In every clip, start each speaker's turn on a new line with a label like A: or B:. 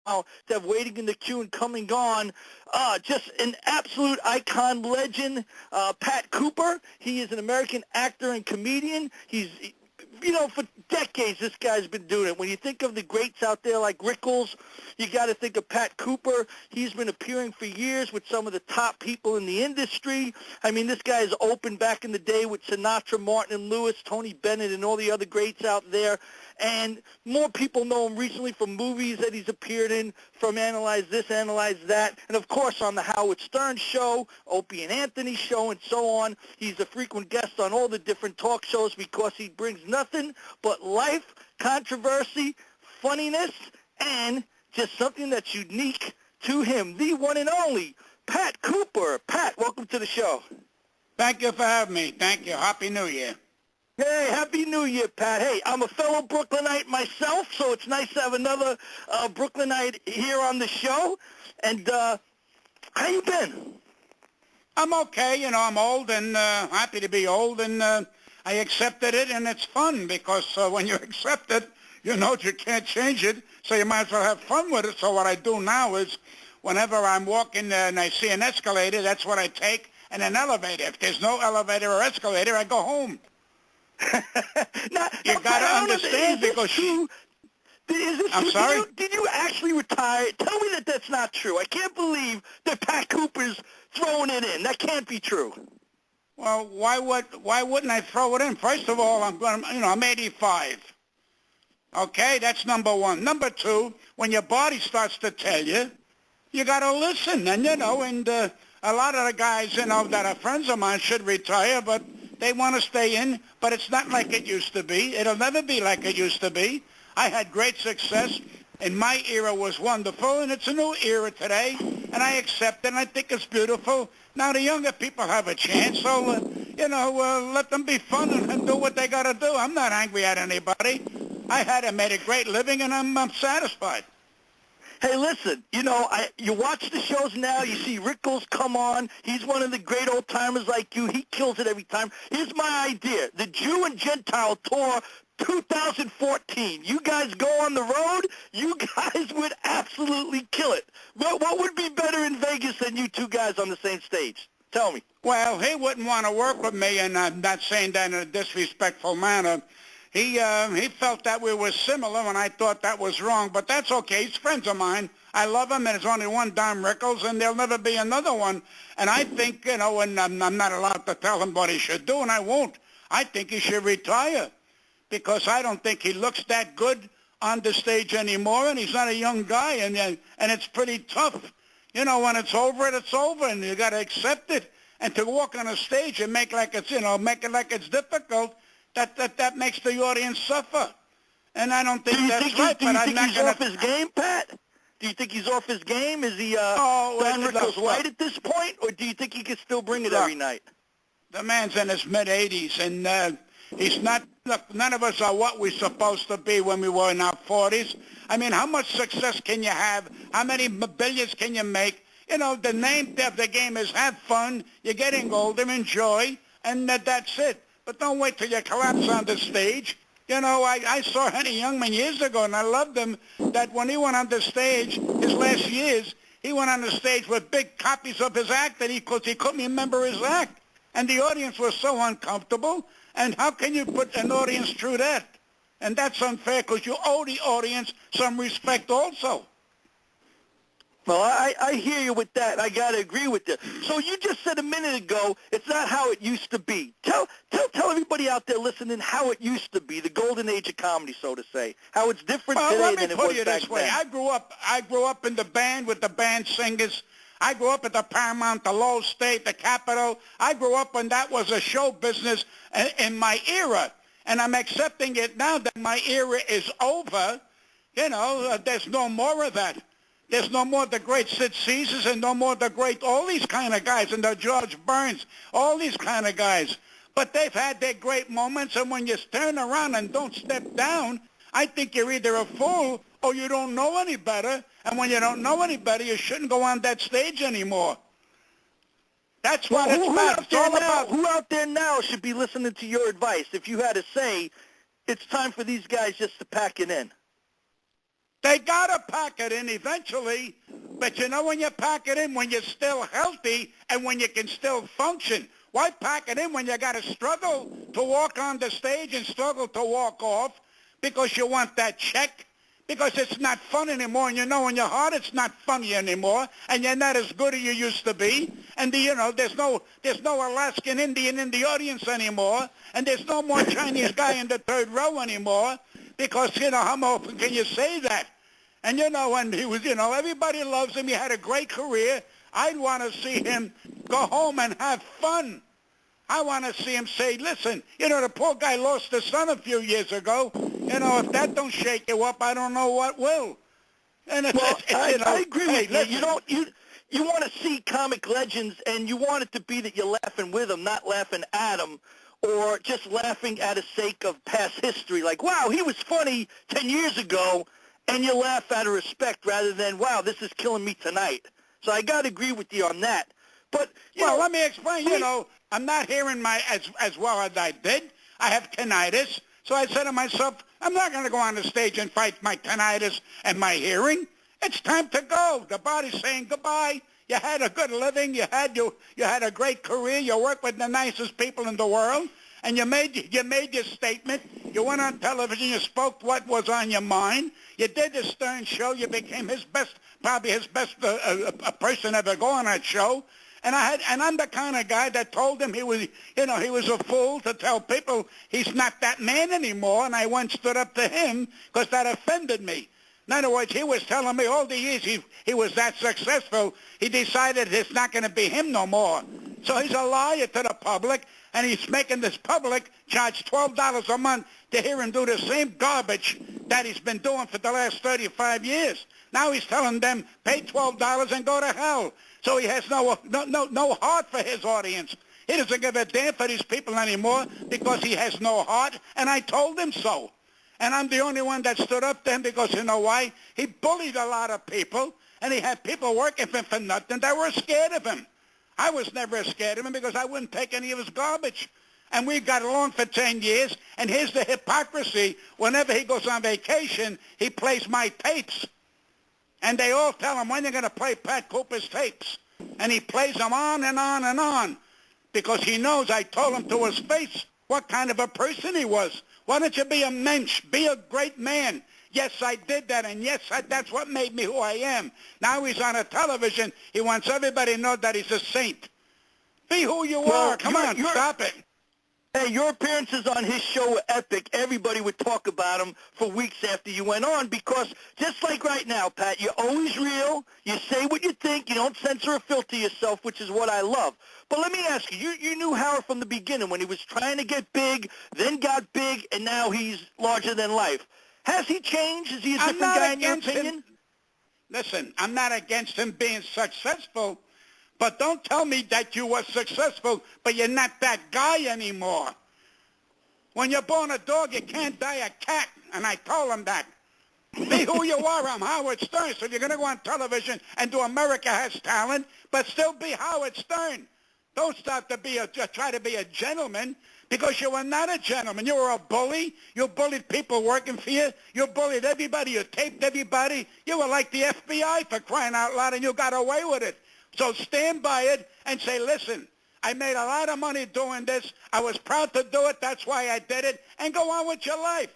A: to have waiting in the queue and coming on. Just an absolute icon legend, Pat Cooper. He is an American actor and comedian. He's, for decades this guy's been doing it. When you think of the greats out there like Rickles, you got to think of Pat Cooper. He's been appearing for years with some of the top people in the industry. I mean, this guy is open back in the day with Sinatra, Martin and Lewis, Tony Bennett, and all the other greats out there. And more people know him recently from movies that he's appeared in, from Analyze This, Analyze That, and of course on the Howard Stern Show, Opie and Anthony Show, and so on. He's a frequent guest on all the different talk shows because he brings nothing but life, controversy, funniness, and just something that's unique to him. The one and only Pat Cooper. Pat, welcome to the show.
B: Thank you for having me. Thank you. Happy New Year.
A: Hey, Happy New Year, Pat. Hey, I'm a fellow Brooklynite myself, so it's nice to have another Brooklynite here on the show. And how you been?
B: I'm okay. I'm old and happy to be old, and I accepted it, and it's fun because when you accept it, you know you can't change it, so you might as well have fun with it. So what I do now is whenever I'm walking and I see an escalator, that's what I take, and an elevator. If there's no elevator or escalator, I go home. You got to understand because I'm sorry?
A: Did you actually retire? Tell me that that's not true. I can't believe that Pat Cooper's throwing it in. That can't be true.
B: Well, why wouldn't I throw it in? First of all, I'm 85. Okay, that's number one. Number two, when your body starts to tell you, you got to listen. And a lot of the guys, that are friends of mine should retire, but they want to stay in, but it's not like it used to be. It'll never be like it used to be. I had great success, and my era was wonderful, and it's a new era today, and I accept it, and I think it's beautiful. Now the younger people have a chance, so, let them be fun and do what they got to do. I'm not angry at anybody. I made a great living, and I'm satisfied.
A: Hey, listen, you watch the shows now, you see Rickles come on. He's one of the great old-timers like you. He kills it every time. Here's my idea. The Jew and Gentile Tour 2014. You guys go on the road, you guys would absolutely kill it. What would be better in Vegas than you two guys on the same stage? Tell me.
B: Well, he wouldn't want to work with me, and I'm not saying that in a disrespectful manner. He felt that we were similar, and I thought that was wrong, but that's okay. He's friends of mine. I love him, and there's only one Don Rickles, and there'll never be another one. And I think, and I'm not allowed to tell him what he should do, and I won't. I think he should retire because I don't think he looks that good on the stage anymore, and he's not a young guy, and it's pretty tough. When it's over, and you got to accept it. And to walk on a stage and make it like it's difficult, that makes the audience suffer. And I don't think that's right.
A: Do you think he's off his game, Pat? Do you think he's off his game? Is he Don Rickles light at this point, or do you think he can still bring it every night?
B: The man's in his mid-80s, and he's not. Look, none of us are what we're supposed to be when we were in our 40s. I mean, how much success can you have? How many billions can you make? The name of the game is have fun. You're getting older, enjoy, and that's it. But don't wait till you collapse on the stage. I saw Henny Youngman years ago, and I loved him, that when he went on the stage, his last years, he went on the stage with big copies of his act because he couldn't remember his act. And the audience was so uncomfortable. And how can you put an audience through that? And that's unfair because you owe the audience some respect also.
A: Well, I hear you with that. I got to agree with you. So you just said a minute ago, it's not how it used to be. Tell everybody out there listening how it used to be, the golden age of comedy, so to say, how it's different today than it was back then. Let me put it this way. I grew up in the band with the band singers. I grew up at the Paramount, the Lowell State, the Capitol. I grew up when that was a show business in my era. And I'm accepting it now that my era is over. There's no more of that. There's no more the great Sid Caesars and no more the great, all these kind of guys, and the George Burns, all these kind of guys. But they've had their great moments, and when you turn around and don't step down, I think you're either a fool or you don't know any better. And when you don't know any better, you shouldn't go on that stage anymore. That's what it's about. Who out there now should be listening to your advice if you had to say it's time for these guys just to pack it in?
B: They got to pack it in eventually. But you know when you pack it in, when you're still healthy and when you can still function. Why pack it in when you got to struggle to walk on the stage and struggle to walk off because you want that check? Because it's not fun anymore, and you know in your heart it's not funny anymore, and you're not as good as you used to be. And there's no Alaskan Indian in the audience anymore, and there's no more Chinese guy in the third row anymore. Because how often can you say that? And when he was, everybody loves him. He had a great career. I'd want to see him go home and have fun. I want to see him say, listen, the poor guy lost his son a few years ago. If that don't shake you up, I don't know what will. And
A: I agree with you.
B: Listen.
A: You want to see comic legends, and you want it to be that you're laughing with them, not laughing at them, or just laughing at the sake of past history. Like, wow, he was funny 10 years ago, and you laugh out of respect rather than, wow, this is killing me tonight. So I got to agree with you on that. But,
B: let me explain. I'm not hearing as well as I did. I have tinnitus. So I said to myself, I'm not going to go on the stage and fight my tinnitus and my hearing. It's time to go. The body's saying goodbye. You had a good living. You had a great career. You worked with the nicest people in the world. And you made your statement. You went on television. You spoke what was on your mind. You did the Stern show. You became probably his best person ever go on that show. And I'm the kind of guy that told him he was a fool to tell people he's not that man anymore. And I once stood up to him because that offended me. In other words, he was telling me all the years he was that successful, he decided it's not going to be him no more. So he's a liar to the public, and he's making this public charge $12 a month to hear him do the same garbage that he's been doing for the last 35 years. Now he's telling them, pay $12 and go to hell. So he has no heart for his audience. He doesn't give a damn for these people anymore because he has no heart, and I told him so. And I'm the only one that stood up to him because you know why? He bullied a lot of people, and he had people working for him for nothing that were scared of him. I was never scared of him because I wouldn't take any of his garbage. And we got along for 10 years, and here's the hypocrisy. Whenever he goes on vacation, he plays my tapes. And they all tell him, when you're going to play Pat Cooper's tapes? And he plays them on and on and on because he knows I told him to his face what kind of a person he was. Why don't you be a mensch? Be a great man. Yes, I did that, and yes, that's what made me who I am. Now he's on a television. He wants everybody to know that he's a saint. Be who you are. Come on, stop it.
A: Hey, your appearances on his show were epic. Everybody would talk about him for weeks after you went on because just like right now, Pat, you're always real. You say what you think. You don't censor or filter yourself, which is what I love. But let me ask you, you knew Howard from the beginning when he was trying to get big, then got big, and now he's larger than life. Has he changed? Is he a different guy in your opinion?
B: Listen, I'm not against him being successful. But don't tell me that you were successful, but you're not that guy anymore. When you're born a dog, you can't die a cat, and I told him that. Be who you are. I'm Howard Stern, so you're going to go on television and do America Has Talent, but still be Howard Stern. Don't start to try to be a gentleman, because you were not a gentleman. You were a bully. You bullied people working for you. You bullied everybody. You taped everybody. You were like the FBI for crying out loud, and you got away with it. So stand by it and say, listen, I made a lot of money doing this. I was proud to do it. That's why I did it. And go on with your life.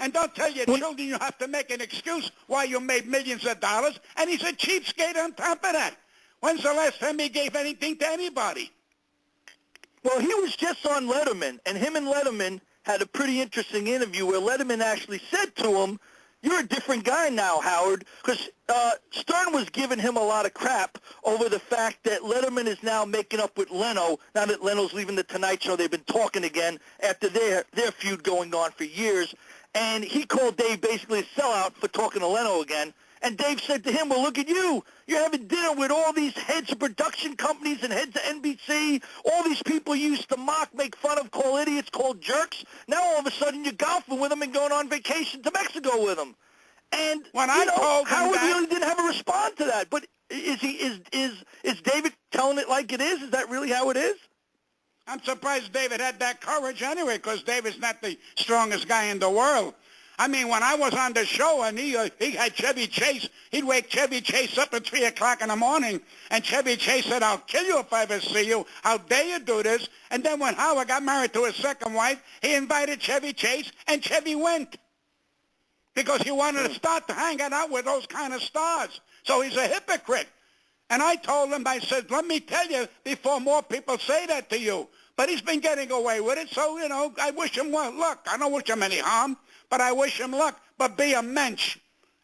B: And don't tell your children you have to make an excuse why you made millions of dollars. And he's a cheapskate on top of that. When's the last time he gave anything to anybody?
A: Well, he was just on Letterman, and him and Letterman had a pretty interesting interview where Letterman actually said to him, you're a different guy now, Howard, because Stern was giving him a lot of crap over the fact that Letterman is now making up with Leno. Now that Leno's leaving the Tonight Show, they've been talking again after their feud going on for years. And he called Dave basically a sellout for talking to Leno again. And Dave said to him, well, look at you. You're having dinner with all these heads of production companies and heads of NBC, all these people you used to mock, make fun of, call idiots, call jerks. Now all of a sudden you're golfing with them and going on vacation to Mexico with them. And
B: when I told him
A: Howard
B: that,
A: really didn't have a response to that. But is David telling it like it is? Is that really how it is?
B: I'm surprised David had that courage anyway, because David's not the strongest guy in the world. I mean, when I was on the show and he had Chevy Chase, he'd wake Chevy Chase up at 3 o'clock in the morning, and Chevy Chase said, I'll kill you if I ever see you. How dare you do this? And then when Howard got married to his second wife, he invited Chevy Chase, and Chevy went because he wanted to start to hang out with those kind of stars. So he's a hypocrite. And I told him, I said, let me tell you before more people say that to you. But he's been getting away with it, so, I wish him luck. I don't wish him any harm, but I wish him luck. But be a mensch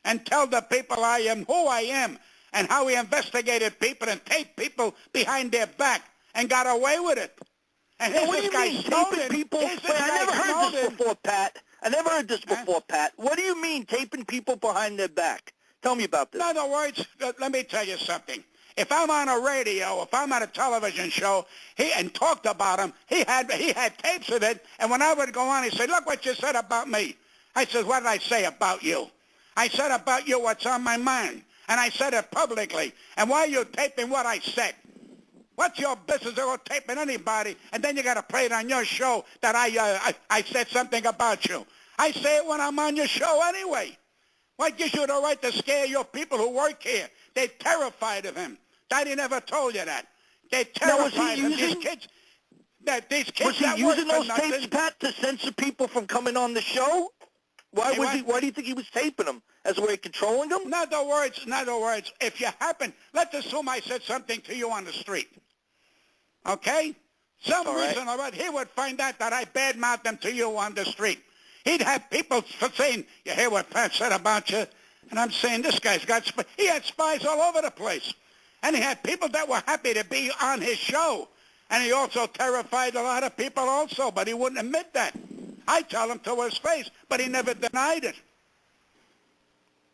B: and tell the people I am who I am and how he investigated people and taped people behind their back and got away with it. And here's this guy
A: taping people? Wait, I never heard this before, Pat. I never heard this before, Pat. What do you mean taping people behind their back? Tell me about this.
B: In other words, let me tell you something. If I'm on a radio, if I'm on a television show, and talked about him, he had tapes of it, and when I would go on, he said, look what you said about me. I said, what did I say about you? I said about you what's on my mind, and I said it publicly. And why are you taping what I said? What's your business about taping anybody, and then you got to play it on your show that I said something about you? I say it when I'm on your show anyway. What gives you the right to scare your people who work here? They're terrified of him. Daddy never told you that. They're terrified of him. These kids
A: was he using those tapes, Pat, to censor people from coming on the show? Why do you think he was taping them? As a way of controlling them?
B: In other words, if you happen, let's assume I said something to you on the street. Okay? Some reason or other, he would find out that I badmouthed them to you on the street. He'd have people saying, you hear what Pat said about you? And I'm saying, this guy's got spies. He had spies all over the place. And he had people that were happy to be on his show. And he also terrified a lot of people also, but he wouldn't admit that. I tell him to his face, but he never denied it.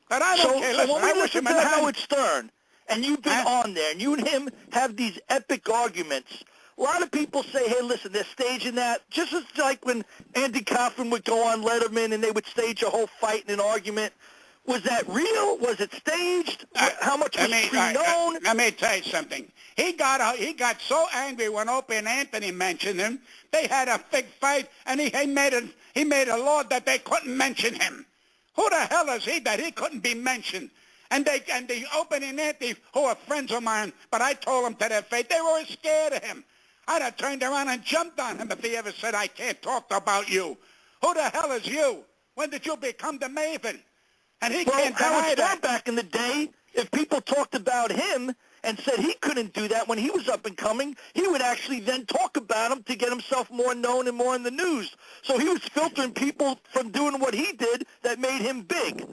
B: But I don't care.
A: So when we listen to Howard Stern, and you've been on there, and you and him have these epic arguments, a lot of people say, hey, listen, they're staging that. Just as like when Andy Kaufman would go on Letterman and they would stage a whole fight and an argument. Was that real? Was it staged? How much was pre-known?
B: Let me tell you something. He got so angry when Opie and Anthony mentioned him. They had a big fight, and he made a law that they couldn't mention him. Who the hell is he that he couldn't be mentioned? And the Opie and Anthony, who are friends of mine, but I told them to their face, they were scared of him. I'd have turned around and jumped on him if he ever said, I can't talk about you. Who the hell is you? When did you become the maven? And he can't deny that.
A: Back in the day, if people talked about him and said he couldn't do that when he was up and coming, he would actually then talk about him to get himself more known and more in the news. So he was filtering people from doing what he did that made him big.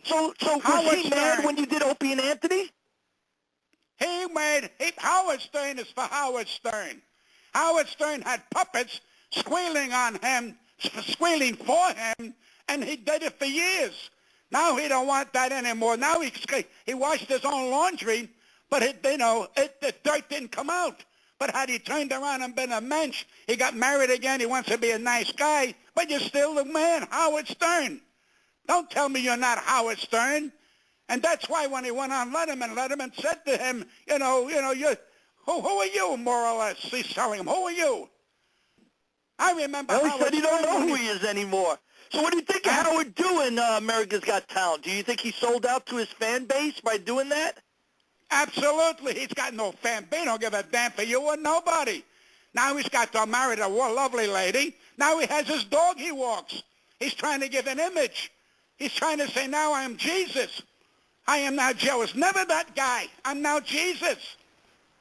A: So was he mad when you did Opie and Anthony?
B: Howard Stern is for Howard Stern. Howard Stern had puppets squealing on him, squealing for him, and he did it for years. Now he don't want that anymore. Now he washed his own laundry, but the dirt didn't come out. But had he turned around and been a mensch, he got married again. He wants to be a nice guy, but you're still the man, Howard Stern. Don't tell me you're not Howard Stern. And that's why when he went on Letterman said to him, who are you, more or less? He's telling him, who are you? I remember
A: Howard he said he don't know who he is anymore. So what do you think of Howard doing America's Got Talent? Do you think he sold out to his fan base by doing that?
B: Absolutely. He's got no fan base. He don't give a damn for you or nobody. Now he's got to marry a lovely lady. Now he has his dog he walks. He's trying to give an image. He's trying to say, now I am Jesus. I am now Joe. It's never that guy. I'm now Jesus.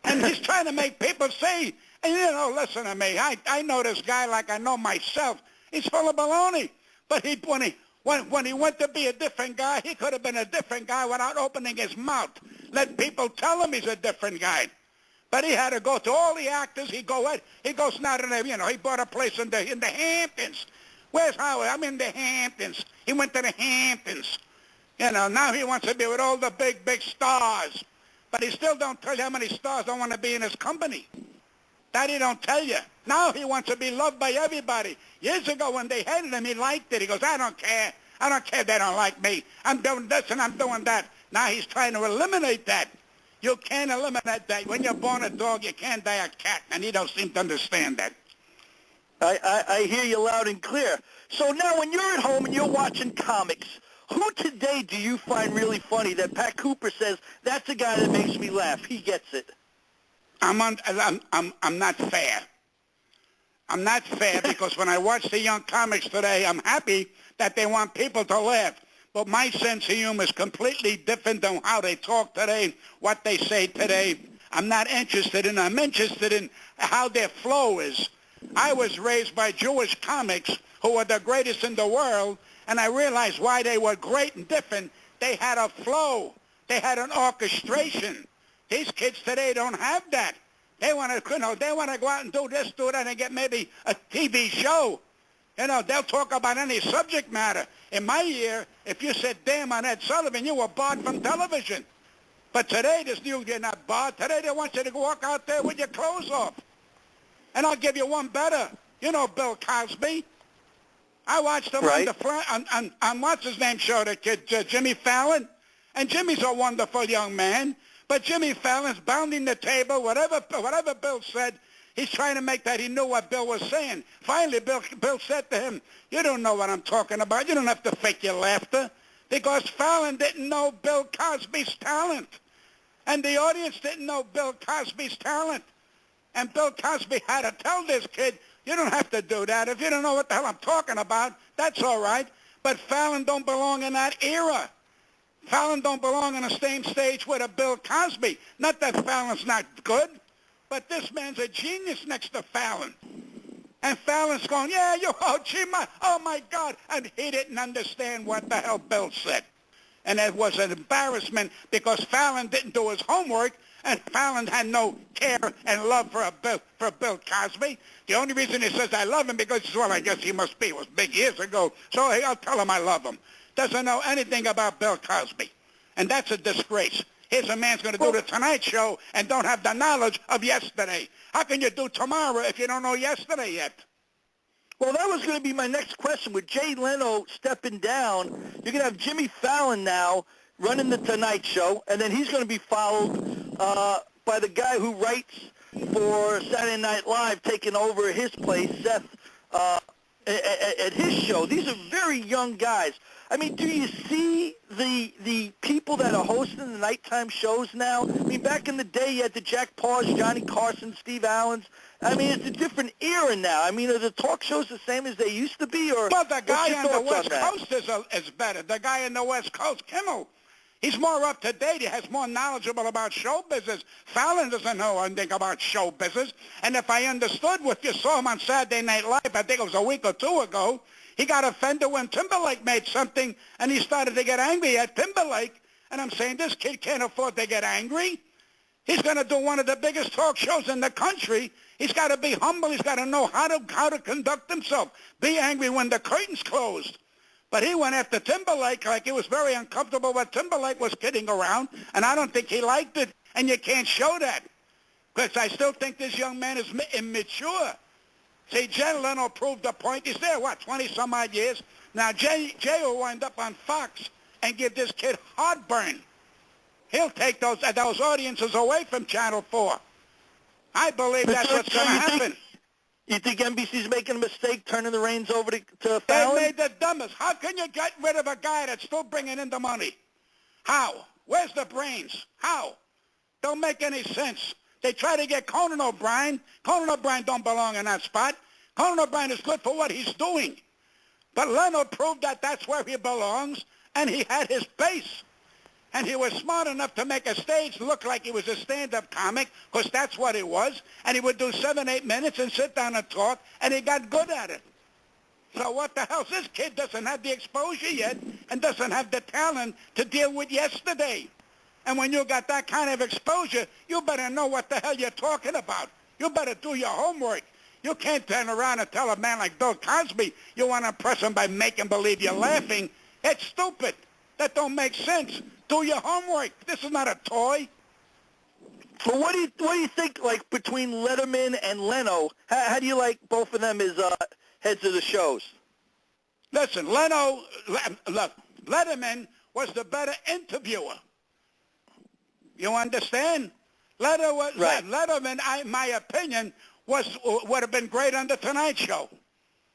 B: And he's trying to make people say, and listen to me. I know this guy like I know myself. He's full of baloney. But when he went to be a different guy, he could have been a different guy without opening his mouth. Let people tell him he's a different guy. But he had to go to all the actors. He goes now to he bought a place in the Hamptons. Where's Howard? I'm in the Hamptons. He went to the Hamptons. Now he wants to be with all the big stars. But he still don't tell you how many stars don't want to be in his company. That he don't tell you. Now he wants to be loved by everybody. Years ago when they hated him, he liked it. He goes, I don't care. I don't care if they don't like me. I'm doing this and I'm doing that. Now he's trying to eliminate that. You can't eliminate that. When you're born a dog, you can't die a cat. And he don't seem to understand that.
A: I hear you loud and clear. So now when you're at home and you're watching comics, who today do you find really funny that Pat Cooper says, that's the guy that makes me laugh? He gets it.
B: I'm not fair. I'm not fair because when I watch the young comics today, I'm happy that they want people to laugh. But my sense of humor is completely different than how they talk today, what they say today. I'm not interested in. I'm interested in how their flow is. I was raised by Jewish comics who were the greatest in the world, and I realized why they were great and different. They had a flow. They had an orchestration. These kids today don't have that. They want to, they want to go out and do this, do that, and get maybe a TV show. They'll talk about any subject matter. In my year, if you said damn on Ed Sullivan, you were barred from television. But today, you're not barred. Today, they want you to walk out there with your clothes off. And I'll give you one better. You know Bill Cosby. I watched him on what's his name show, the kid, Jimmy Fallon. And Jimmy's a wonderful young man. But Jimmy Fallon's bounding the table. Whatever Bill said, he's trying to make that he knew what Bill was saying. Finally, Bill said to him, you don't know what I'm talking about. You don't have to fake your laughter. Because Fallon didn't know Bill Cosby's talent. And the audience didn't know Bill Cosby's talent. And Bill Cosby had to tell this kid, you don't have to do that. If you don't know what the hell I'm talking about, that's all right. But Fallon don't belong in that era. Fallon don't belong on the same stage with a Bill Cosby. Not that Fallon's not good, but this man's a genius next to Fallon. And Fallon's going, yeah, oh my God. And he didn't understand what the hell Bill said. And it was an embarrassment because Fallon didn't do his homework, and Fallon had no care and love for Bill Cosby. The only reason he says I love him because, well, I guess he must be. It was big years ago, so I'll tell him I love him. Doesn't know anything about Bill Cosby. And that's a disgrace. Here's a man's going to do the Tonight Show and don't have the knowledge of yesterday. How can you do tomorrow if you don't know yesterday yet?
A: Well, that was going to be my next question. With Jay Leno stepping down, you're going to have Jimmy Fallon now running the Tonight Show, and then he's going to be followed by the guy who writes for Saturday Night Live, taking over his place, Seth, at his show. These are very young guys. I mean, do you see the people that are hosting the nighttime shows now? I mean, back in the day, you had the Jack Paws, Johnny Carson, Steve Allens. I mean, it's a different era now. I mean, are the talk shows the same as they used to be? Or
B: well, the guy on the West
A: on
B: Coast is better. The guy on the West Coast, Kimmel, he's more up to date. He has more knowledgeable about show business. Fallon doesn't know anything about show business. And if I understood what you saw him on Saturday Night Live, I think it was a week or two ago, he got offended when Timberlake made something, and he started to get angry at Timberlake. And I'm saying, this kid can't afford to get angry. He's going to do one of the biggest talk shows in the country. He's got to be humble. He's got to know how to conduct himself. Be angry when the curtain's closed. But he went after Timberlake like he was very uncomfortable when Timberlake was kidding around, and I don't think he liked it, and you can't show that. Because I still think this young man is immature. See, Jay Leno proved the point. He's there, 20-some-odd years? Now, Jay will wind up on Fox and give this kid heartburn. He'll take those audiences away from Channel 4. I believe that's what's going to happen.
A: You think NBC's making a mistake turning the reins over to Fallon?
B: They made the dumbest. How can you get rid of a guy that's still bringing in the money? How? Where's the brains? How? Don't make any sense. They try to get Conan O'Brien. Conan O'Brien don't belong in that spot. Conan O'Brien is good for what he's doing. But Leno proved that that's where he belongs, and he had his base. And he was smart enough to make a stage look like he was a stand-up comic, because that's what he was. And he would do 7-8 minutes and sit down and talk, and he got good at it. So what the hell? This kid doesn't have the exposure yet and doesn't have the talent to deal with yesterday. And when you got that kind of exposure, you better know what the hell you're talking about. You better do your homework. You can't turn around and tell a man like Bill Cosby you want to impress him by making believe you're laughing. It's stupid. That don't make sense. Do your homework. This is not a toy.
A: Well, what do you think, like, between Letterman and Leno? How do you like both of them as heads of the shows?
B: Listen, Letterman was the better interviewer. You understand?
A: Right.
B: Letterman, in my opinion, would have been great on the Tonight Show.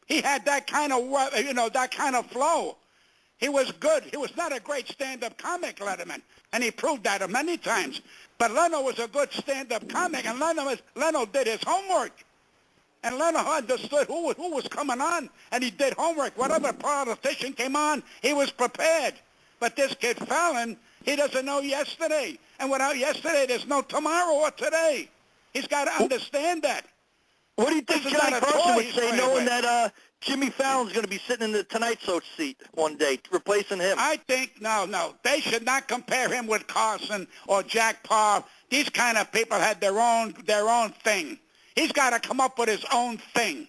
B: He had that kind of, that kind of flow. He was good. He was not a great stand-up comic, Letterman, and he proved that many times. But Leno was a good stand-up comic, and Leno did his homework. And Leno understood who was coming on, and he did homework. Whatever politician came on, he was prepared. But this kid Fallon, he doesn't know yesterday. And without yesterday, there's no tomorrow or today. He's got to understand that.
A: What do you think
B: This is
A: Johnny
B: not a
A: Carson
B: toy
A: would
B: he's
A: say,
B: playing
A: knowing
B: with.
A: that Jimmy Fallon's going to be sitting in the Tonight Show seat one day, replacing him?
B: I think, no. They should not compare him with Carson or Jack Paar. These kind of people had their own thing. He's got to come up with his own thing.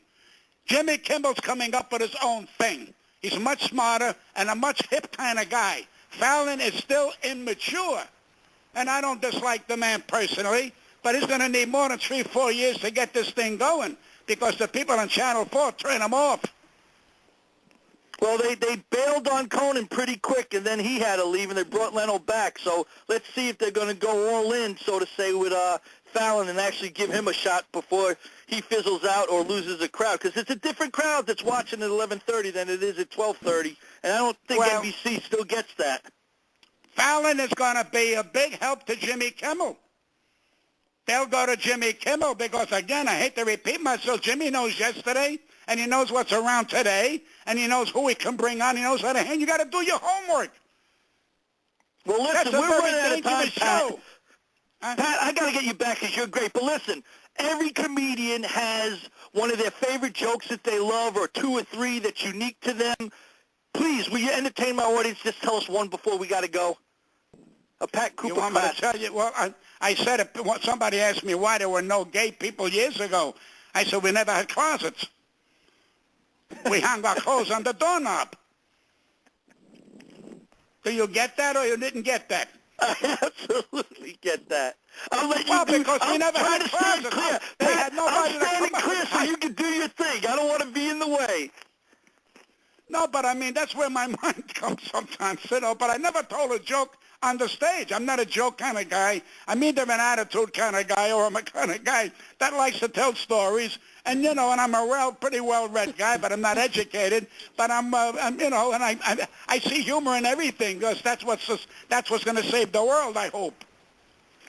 B: Jimmy Kimmel's coming up with his own thing. He's much smarter and a much hip kind of guy. Fallon is still immature, and I don't dislike the man personally, but he's going to need more than 3-4 years to get this thing going because the people on Channel 4 turn him off.
A: Well, they bailed on Conan pretty quick, and then he had to leave, and they brought Leno back. So let's see if they're going to go all in, so to say, with Fallon and actually give him a shot before he fizzles out or loses a crowd. Because it's a different crowd that's watching at 11:30 than it is at 12:30, and I don't think NBC still gets that.
B: Fallon is going to be a big help to Jimmy Kimmel. They'll go to Jimmy Kimmel because, again, I hate to repeat myself, Jimmy knows yesterday, and he knows what's around today, and he knows who he can bring on. He knows how to hang. You got to do your homework.
A: Well, listen, we're running out of time, Pat. Pat, I got to get you back because you're great. But listen, every comedian has one of their favorite jokes that they love or 2 or 3 that's unique to them. Please, will you entertain my audience? Just tell us one before we got to go. A Pat Cooper.
B: You want me to tell you? Well, I said it. Somebody asked me why there were no gay people years ago. I said we never had closets. We hung our clothes on the doorknob. Do you get that or you didn't get that?
A: I absolutely get that. I'll let you
B: because we never had
A: stand
B: closets.
A: clear.
B: They
A: Pat,
B: had nobody
A: I'm
B: to
A: standing
B: come
A: clear so you can do your thing. I don't want to be in the way.
B: No, but I mean, that's where my mind comes sometimes, but I never told a joke on the stage. I'm not a joke kind of guy. I'm either an attitude kind of guy or I'm a kind of guy that likes to tell stories. And, and I'm a pretty well-read guy, but I'm not educated. But I'm and I see humor in everything because that's what's going to save the world, I hope.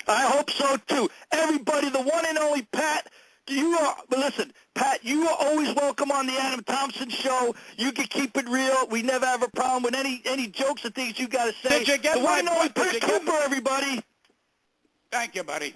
A: I hope so, too. Everybody, the one and only Pat, listen, Pat, you are always welcome on the Adam Thompson Show. You can keep it real. We never have a problem with any jokes or things you got to say.
B: Did you get
A: the one and only Pat Cooper, everybody.
B: Thank you, buddy.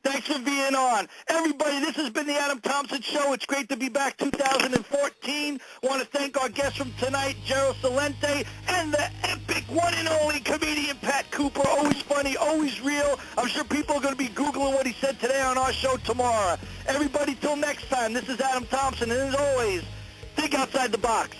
A: Thanks for being on. Everybody, this has been the Adam Thompson Show. It's great to be back 2014. Want to thank our guests from tonight, Gerald Salente, and the epic one and only comedian Pat Cooper. Always funny, always real. I'm sure people are going to be Googling what he said today on our show tomorrow. Everybody, till next time, this is Adam Thompson, and as always, think outside the box.